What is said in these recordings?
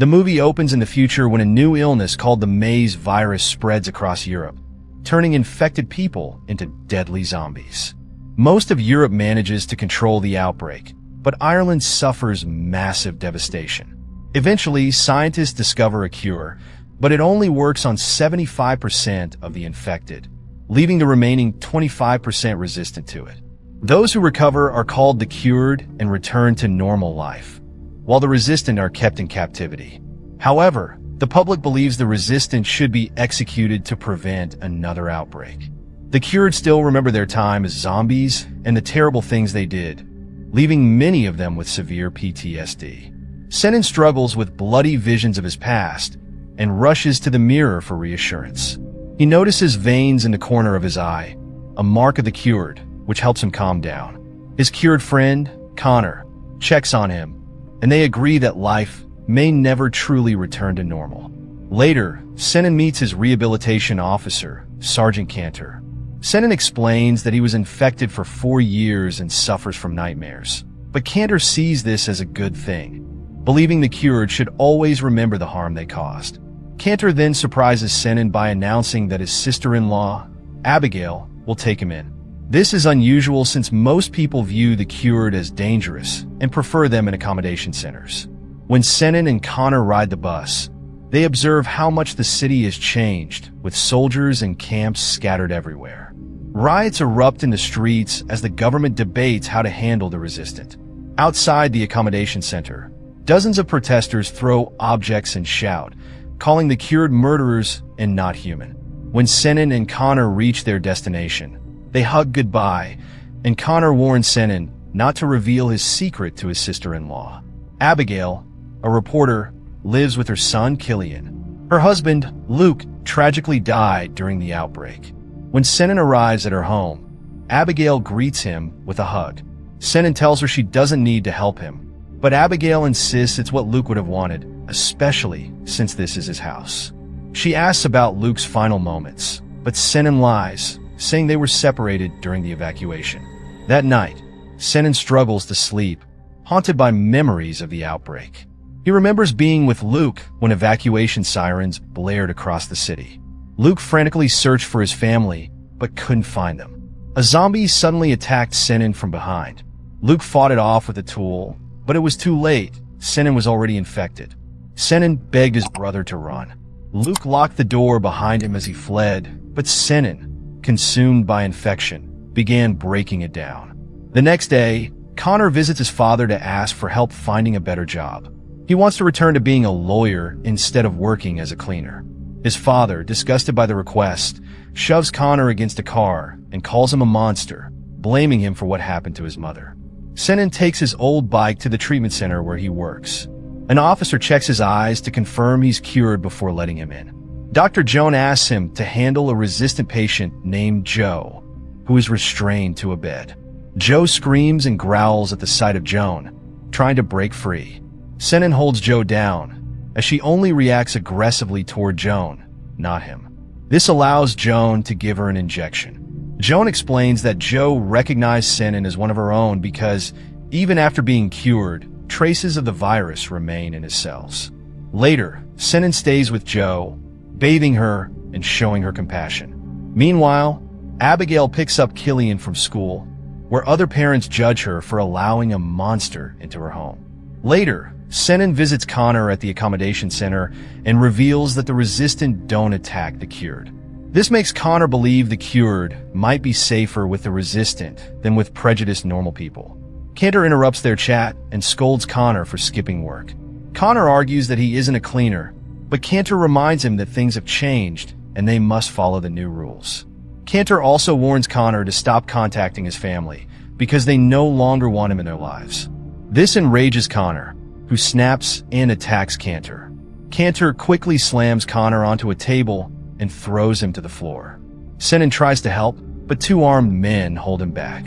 The movie opens in the future when a new illness called the maize virus spreads across Europe, turning infected people into deadly zombies. Most of Europe manages to control the outbreak, but Ireland suffers massive devastation. Eventually, scientists discover a cure, but it only works on 75% of the infected, leaving the remaining 25% resistant to it. Those who recover are called the cured and return to normal life, while the resistant are kept in captivity. However, the public believes the resistant should be executed to prevent another outbreak. The cured still remember their time as zombies and the terrible things they did, leaving many of them with severe PTSD. Senan struggles with bloody visions of his past and rushes to the mirror for reassurance. He notices veins in the corner of his eye, a mark of the cured, which helps him calm down. His cured friend, Connor, checks on him, and they agree that life may never truly return to normal. Later, Senan meets his rehabilitation officer, Sergeant Cantor. Senan explains that he was infected for 4 years and suffers from nightmares. But Cantor sees this as a good thing, believing the cured should always remember the harm they caused. Cantor then surprises Senan by announcing that his sister-in-law, Abigail, will take him in. This is unusual since most people view the cured as dangerous and prefer them in accommodation centers. When Senan and Connor ride the bus, they observe how much the city has changed, with soldiers and camps scattered everywhere. Riots erupt in the streets as the government debates how to handle the resistant. Outside the accommodation center, dozens of protesters throw objects and shout, calling the cured murderers and not human. When Senan and Connor reach their destination, they hug goodbye, and Connor warns Senan not to reveal his secret to his sister-in-law. Abigail, a reporter, lives with her son Killian. Her husband, Luke, tragically died during the outbreak. When Senan arrives at her home, Abigail greets him with a hug. Senan tells her she doesn't need to help him, but Abigail insists it's what Luke would have wanted, especially since this is his house. She asks about Luke's final moments, but Senan lies, saying they were separated during the evacuation. That night, Senan struggles to sleep, haunted by memories of the outbreak. He remembers being with Luke when evacuation sirens blared across the city. Luke frantically searched for his family, but couldn't find them. A zombie suddenly attacked Senan from behind. Luke fought it off with a tool, but it was too late. Senan was already infected. Senan begged his brother to run. Luke locked the door behind him as he fled, but Senan, consumed by infection, began breaking it down. The next day, Connor visits his father to ask for help finding a better job. He wants to return to being a lawyer instead of working as a cleaner. His father, disgusted by the request, shoves Connor against a car and calls him a monster, blaming him for what happened to his mother. Senan takes his old bike to the treatment center where he works. An officer checks his eyes to confirm he's cured before letting him in. Dr. Joan asks him to handle a resistant patient named Joe, who is restrained to a bed. Joe screams and growls at the sight of Joan, trying to break free. Senan holds Joe down, as she only reacts aggressively toward Joan, not him. This allows Joan to give her an injection. Joan explains that Joe recognized Senan as one of her own because, even after being cured, traces of the virus remain in his cells. Later, Senan stays with Joe, bathing her and showing her compassion. Meanwhile, Abigail picks up Killian from school, where other parents judge her for allowing a monster into her home. Later, Senan visits Connor at the accommodation center and reveals that the resistant don't attack the cured. This makes Connor believe the cured might be safer with the resistant than with prejudiced normal people. Cantor interrupts their chat and scolds Connor for skipping work. Connor argues that he isn't a cleaner, but Cantor reminds him that things have changed and they must follow the new rules. Cantor also warns Connor to stop contacting his family because they no longer want him in their lives. This enrages Connor, who snaps and attacks Cantor. Cantor quickly slams Connor onto a table and throws him to the floor. Senan tries to help, but 2 armed men hold him back.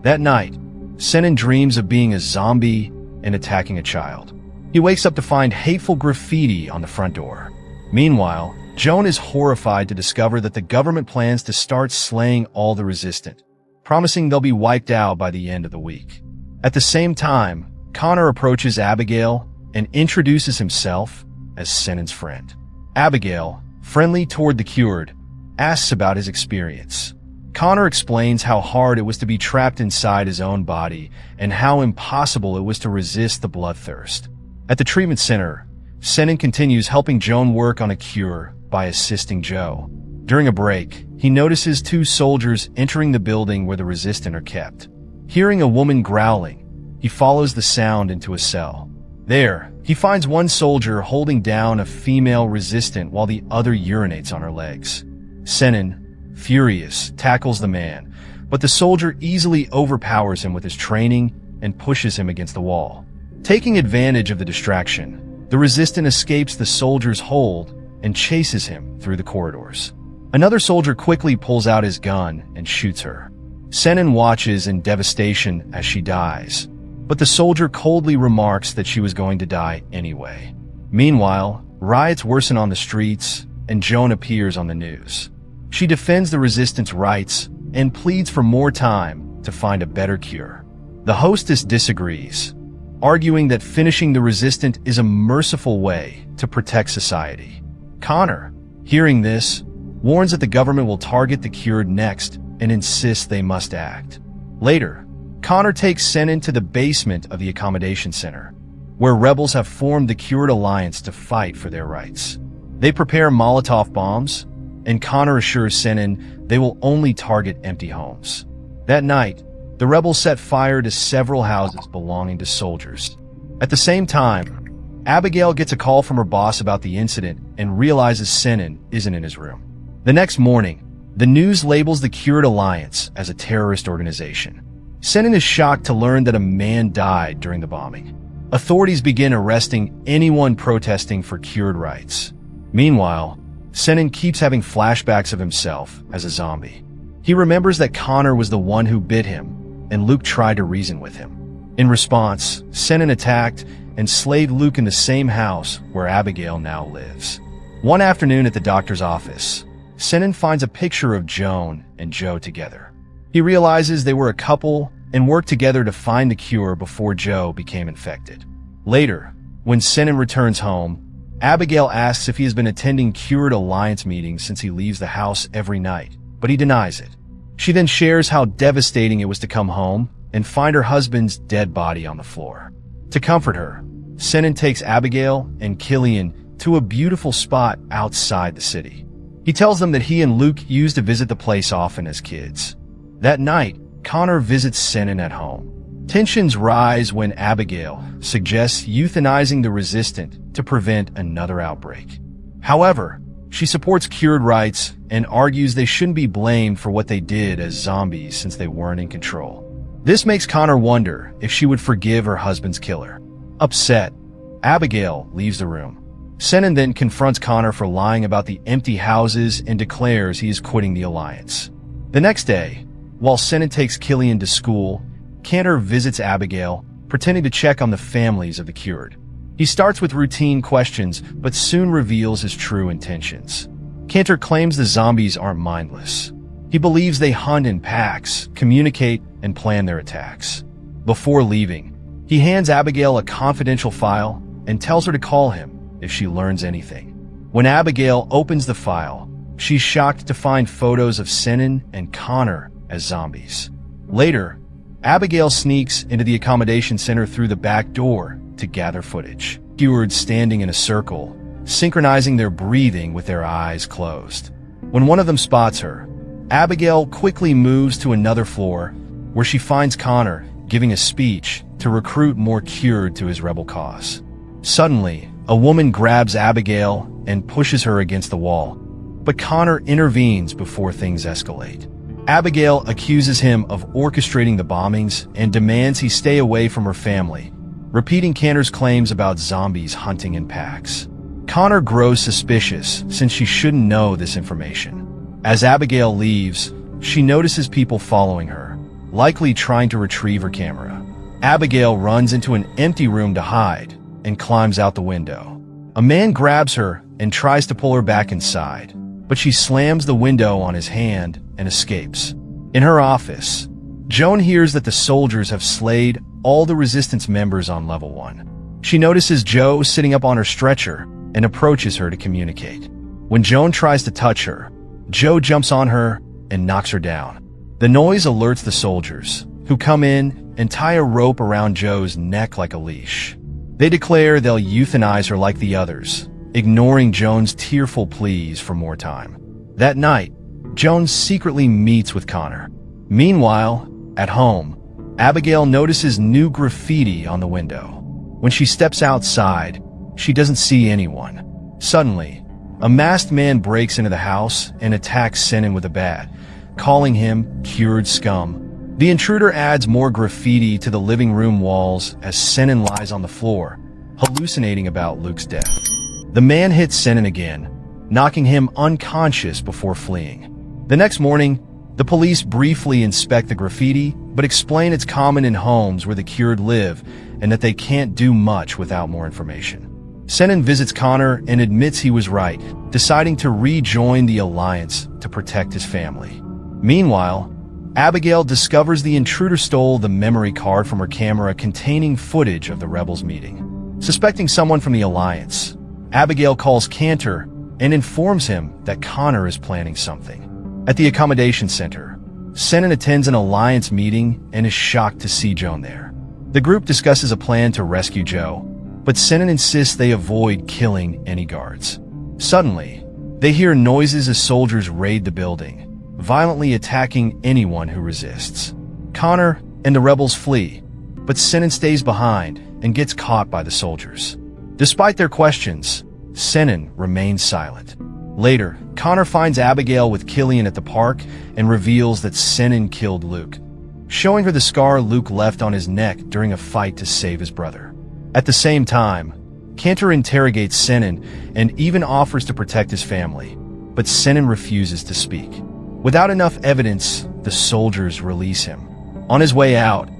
That night, Senan dreams of being a zombie and attacking a child. He wakes up to find hateful graffiti on the front door. Meanwhile, Joan is horrified to discover that the government plans to start slaying all the resistant, promising they'll be wiped out by the end of the week. At the same time, Connor approaches Abigail and introduces himself as Senon's friend. Abigail, friendly toward the cured, asks about his experience. Connor explains how hard it was to be trapped inside his own body and how impossible it was to resist the bloodthirst. At the treatment center, Senon continues helping Joan work on a cure by assisting Joe. During a break, he notices two soldiers entering the building where the resistant are kept. Hearing a woman growling, he follows the sound into a cell. There, he finds one soldier holding down a female resistant while the other urinates on her legs. Senon, furious, tackles the man, but the soldier easily overpowers him with his training and pushes him against the wall. Taking advantage of the distraction, the resistant escapes the soldier's hold and chases him through the corridors. Another soldier quickly pulls out his gun and shoots her. Senon watches in devastation as she dies, but the soldier coldly remarks that she was going to die anyway. Meanwhile, riots worsen on the streets, and Joan appears on the news. She defends the resistance rights and pleads for more time to find a better cure. The hostess disagrees, arguing that finishing the resistant is a merciful way to protect society. Connor, hearing this, warns that the government will target the cured next and insists they must act. Later, Connor takes Senon to the basement of the accommodation center, where rebels have formed the cured alliance to fight for their rights. They prepare Molotov bombs, and Connor assures Senon they will only target empty homes. That night, the rebels set fire to several houses belonging to soldiers. At the same time, Abigail gets a call from her boss about the incident and realizes Senon isn't in his room. The next morning, the news labels the Cured Alliance as a terrorist organization. Senon is shocked to learn that a man died during the bombing. Authorities begin arresting anyone protesting for cured rights. Meanwhile, Senon keeps having flashbacks of himself as a zombie. He remembers that Connor was the one who bit him, and Luke tried to reason with him. In response, Senon attacked and slayed Luke in the same house where Abigail now lives. One afternoon at the doctor's office, Senon finds a picture of Joan and Joe together. He realizes they were a couple and worked together to find the cure before Joe became infected. Later, when Senon returns home, Abigail asks if he has been attending Cured Alliance meetings since he leaves the house every night, but he denies it. She then shares how devastating it was to come home and find her husband's dead body on the floor. To comfort her, Senon takes Abigail and Killian to a beautiful spot outside the city. He tells them that he and Luke used to visit the place often as kids. That night, Connor visits Senon at home. Tensions rise when Abigail suggests euthanizing the resistant to prevent another outbreak. However, she supports cured rights and argues they shouldn't be blamed for what they did as zombies since they weren't in control. This makes Connor wonder if she would forgive her husband's killer. Upset, Abigail leaves the room. Senon then confronts Connor for lying about the empty houses and declares he is quitting the alliance. The next day, while Senon takes Killian to school, Cantor visits Abigail, pretending to check on the families of the cured. He starts with routine questions, but soon reveals his true intentions. Cantor claims the zombies aren't mindless. He believes they hunt in packs, communicate, and plan their attacks. Before leaving, he hands Abigail a confidential file and tells her to call him if she learns anything. When Abigail opens the file, she's shocked to find photos of Senon and Connor as zombies. Later, Abigail sneaks into the accommodation center through the back door to gather footage. Cured standing in a circle, synchronizing their breathing with their eyes closed. When one of them spots her, Abigail quickly moves to another floor where she finds Connor giving a speech to recruit more cured to his rebel cause. Suddenly, a woman grabs Abigail and pushes her against the wall, but Connor intervenes before things escalate. Abigail accuses him of orchestrating the bombings and demands he stay away from her family, repeating Cantor's claims about zombies hunting in packs. Connor grows suspicious since she shouldn't know this information. As Abigail leaves, she notices people following her, likely trying to retrieve her camera. Abigail runs into an empty room to hide and climbs out the window. A man grabs her and tries to pull her back inside, but she slams the window on his hand and escapes. In her office, Joan hears that the soldiers have slayed all the resistance members on level 1. She notices Joe sitting up on her stretcher and approaches her to communicate. When Joan tries to touch her, Joe jumps on her and knocks her down. The noise alerts the soldiers, who come in and tie a rope around Joe's neck like a leash. They declare they'll euthanize her like the others, ignoring Joan's tearful pleas for more time. That night, Joan secretly meets with Connor. Meanwhile, at home, Abigail notices new graffiti on the window. When she steps outside, she doesn't see anyone. Suddenly, a masked man breaks into the house and attacks Senan with a bat, calling him cured scum. The intruder adds more graffiti to the living room walls as Senan lies on the floor, hallucinating about Luke's death. The man hits Senan again, knocking him unconscious before fleeing. The next morning, the police briefly inspect the graffiti, but explain it's common in homes where the cured live and that they can't do much without more information. Senan visits Connor and admits he was right, deciding to rejoin the Alliance to protect his family. Meanwhile, Abigail discovers the intruder stole the memory card from her camera containing footage of the rebels' meeting. Suspecting someone from the Alliance, Abigail calls Cantor and informs him that Connor is planning something. At the accommodation center, Senan attends an Alliance meeting and is shocked to see Joan there. The group discusses a plan to rescue Joe, but Senan insists they avoid killing any guards. Suddenly, they hear noises as soldiers raid the building, violently attacking anyone who resists. Connor and the rebels flee, but Senan stays behind and gets caught by the soldiers. Despite their questions, Senan remains silent. Later, Connor finds Abigail with Killian at the park and reveals that Senan killed Luke, showing her the scar Luke left on his neck during a fight to save his brother. At the same time, Cantor interrogates Senan and even offers to protect his family, but Senan refuses to speak. Without enough evidence, the soldiers release him. On his way out,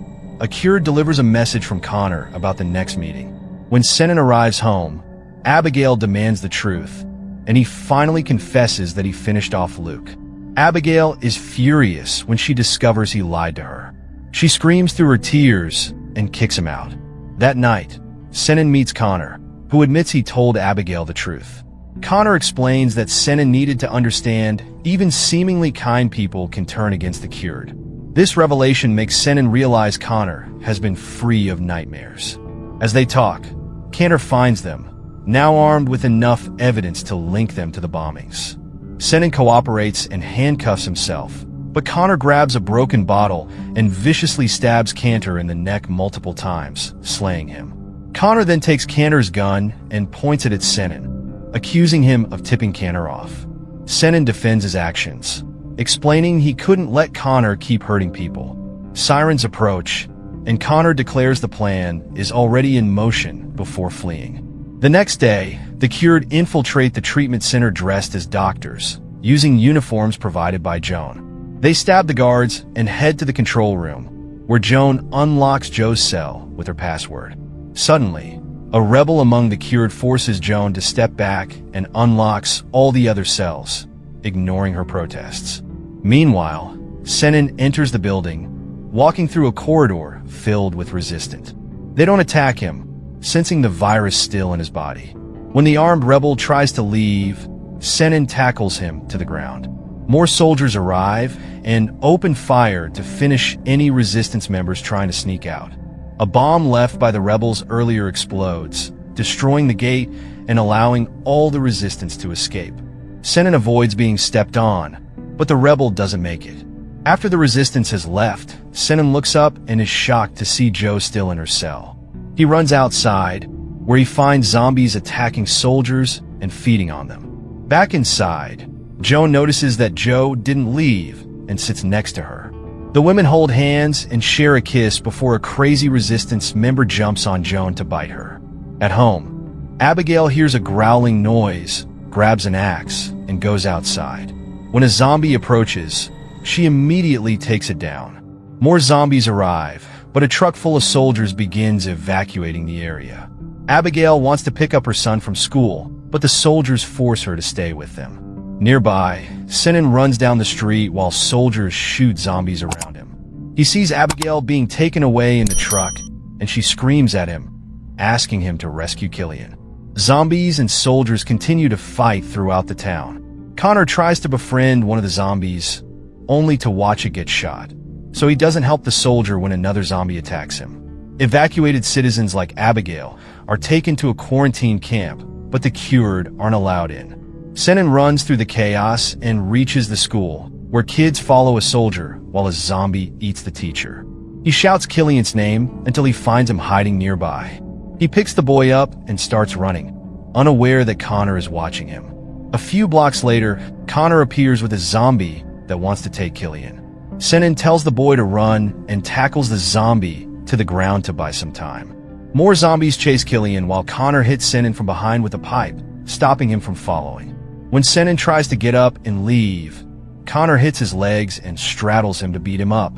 a cured delivers a message from Connor about the next meeting. When Senan arrives home, Abigail demands the truth, and he finally confesses that he finished off Luke. Abigail is furious when she discovers he lied to her. She screams through her tears and kicks him out. That night, Senan meets Connor, who admits he told Abigail the truth. Connor explains that Senan needed to understand even seemingly kind people can turn against the cured. This revelation makes Senan realize Connor has been free of nightmares. As they talk, Cantor finds them, now armed with enough evidence to link them to the bombings. Senan cooperates and handcuffs himself, but Connor grabs a broken bottle and viciously stabs Cantor in the neck multiple times, slaying him. Connor then takes Cantor's gun and points it at Senan, accusing him of tipping Cantor off. Senan defends his actions, explaining he couldn't let Connor keep hurting people. Sirens approach, and Connor declares the plan is already in motion before fleeing. The next day, the cured infiltrate the treatment center dressed as doctors, using uniforms provided by Joan. They stab the guards and head to the control room, where Joan unlocks Joe's cell with her password. Suddenly, a rebel among the cured forces Joan to step back and unlocks all the other cells, ignoring her protests. Meanwhile, Senan enters the building, walking through a corridor filled with resistance. They don't attack him, sensing the virus still in his body. When the armed rebel tries to leave, Senan tackles him to the ground. More soldiers arrive and open fire to finish any resistance members trying to sneak out. A bomb left by the rebels earlier explodes, destroying the gate and allowing all the resistance to escape. Senan avoids being stepped on, but the rebel doesn't make it. After the resistance has left, Senan looks up and is shocked to see Joe still in her cell. He runs outside, where he finds zombies attacking soldiers and feeding on them. Back inside, Joan notices that Joe didn't leave and sits next to her. The women hold hands and share a kiss before a crazy resistance member jumps on Joan to bite her. At home, Abigail hears a growling noise, grabs an axe, and goes outside. When a zombie approaches, she immediately takes it down. More zombies arrive, but a truck full of soldiers begins evacuating the area. Abigail wants to pick up her son from school, but the soldiers force her to stay with them. Nearby, Senan runs down the street while soldiers shoot zombies around him. He sees Abigail being taken away in the truck, and she screams at him, asking him to rescue Killian. Zombies and soldiers continue to fight throughout the town. Connor tries to befriend one of the zombies, only to watch it get shot. So he doesn't help the soldier when another zombie attacks him. Evacuated citizens like Abigail are taken to a quarantine camp, but the cured aren't allowed in. Senan runs through the chaos and reaches the school, where kids follow a soldier while a zombie eats the teacher. He shouts Killian's name until he finds him hiding nearby. He picks the boy up and starts running, unaware that Connor is watching him. A few blocks later, Connor appears with a zombie that wants to take Killian. Senan tells the boy to run and tackles the zombie to the ground to buy some time. More zombies chase Killian while Connor hits Senan from behind with a pipe, stopping him from following. When Senan tries to get up and leave, Connor hits his legs and straddles him to beat him up.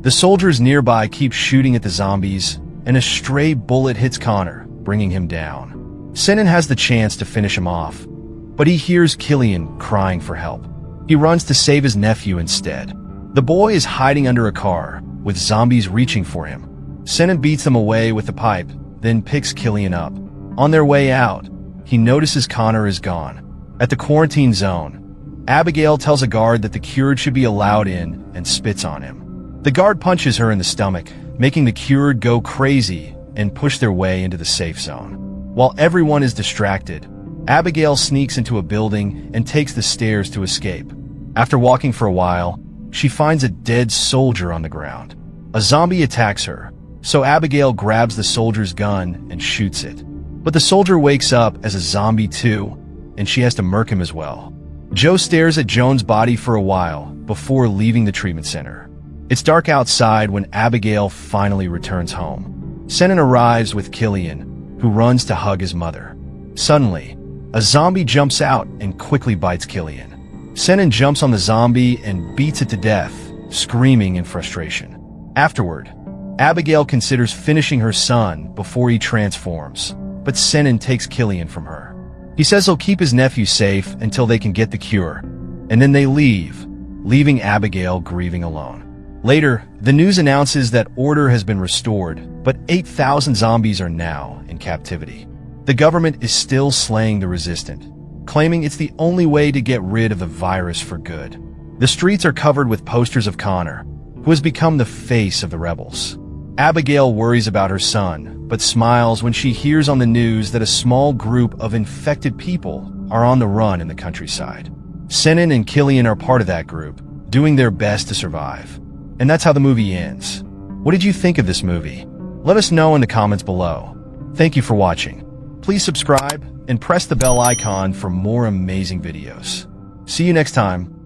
The soldiers nearby keep shooting at the zombies, and a stray bullet hits Connor, bringing him down. Senan has the chance to finish him off, but he hears Killian crying for help. He runs to save his nephew instead. The boy is hiding under a car, with zombies reaching for him. Senan beats them away with the pipe, then picks Killian up. On their way out, he notices Connor is gone. At the quarantine zone, Abigail tells a guard that the cured should be allowed in and spits on him. The guard punches her in the stomach, making the cured go crazy and push their way into the safe zone. While everyone is distracted, Abigail sneaks into a building and takes the stairs to escape. After walking for a while, she finds a dead soldier on the ground. A zombie attacks her, so Abigail grabs the soldier's gun and shoots it. But the soldier wakes up as a zombie too, and she has to murk him as well. Joe stares at Joan's body for a while before leaving the treatment center. It's dark outside when Abigail finally returns home. Senan arrives with Killian, who runs to hug his mother. Suddenly, a zombie jumps out and quickly bites Killian. Senan jumps on the zombie and beats it to death, screaming in frustration. Afterward, Abigail considers finishing her son before he transforms, but Senan takes Killian from her. He says he'll keep his nephew safe until they can get the cure, and then they leave, leaving Abigail grieving alone. Later, the news announces that order has been restored, but 8,000 zombies are now in captivity. The government is still slaying the resistant, claiming it's the only way to get rid of the virus for good. The streets are covered with posters of Connor, who has become the face of the rebels. Abigail worries about her son, but smiles when she hears on the news that a small group of infected people are on the run in the countryside. Senan and Killian are part of that group, doing their best to survive. And that's how the movie ends. What did you think of this movie? Let us know in the comments below. Thank you for watching. Please subscribe and press the bell icon for more amazing videos. See you next time.